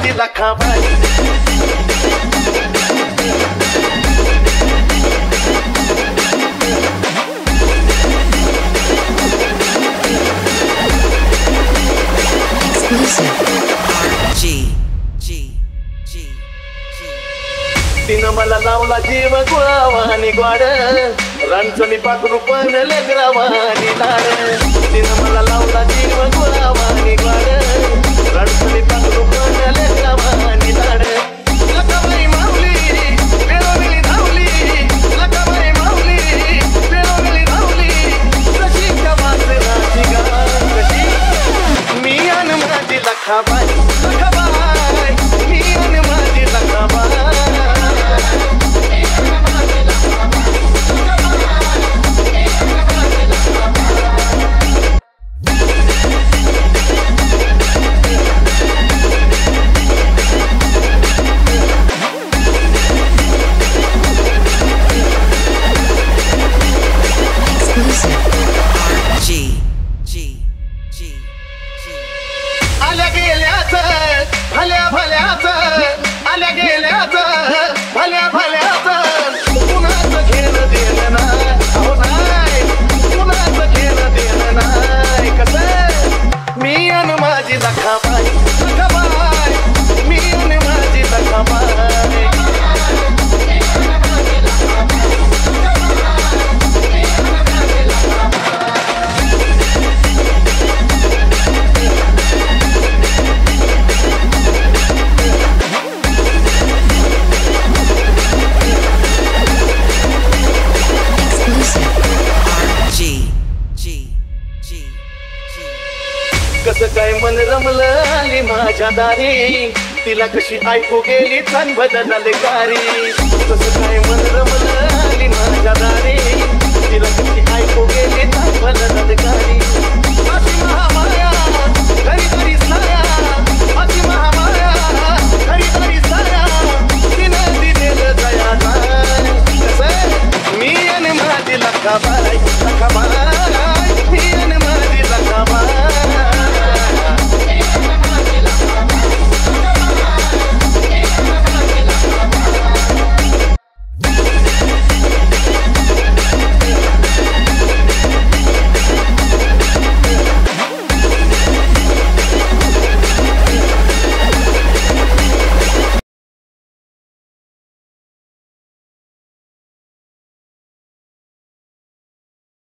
माझी लखाबाई. तिनं मला लावला जीव गुळावानी ग्वाड, रांचणी पाखरू पण लेकरावानी लाड. तिनं मला लावला जीव गुळावानी ग्वाड, रांचणी पाखरू पण लेकरावानी लाड. लखाबाई माऊली वेळोवेळी धावली, लखाबाई माऊली वेळोवेळी धावली. कशी का वासनाची गान कशी मी अन माझी लखाबाई. लखाबाई मी अन माझी लखाबाई. आल्या गेल्याच भल्या भल्याच, आल्या गेल्याच भल्या भल्याच. कुणाचं घेणं देणं नाही, हो नाही, कुणाचं घेणं देणं नाही. कसं मी अन माझी लखाबाई. लखाबाई मी अन माझी लखाबाई. कसं काय मन रमलं आली माझ्या दारी, तिला कशी ऐकू गेली छान बदलले गारी. कसं काय मन रमलं आली माझ्या दारी, तिला कशी ऐकू गेली छान बदलले गारी. अशी महामाया घरी साया, अशी महामाया घरी साया. तिनं दिलेलं दया नाही. कसं मी आणि माझी लखाबाई. लखाबाई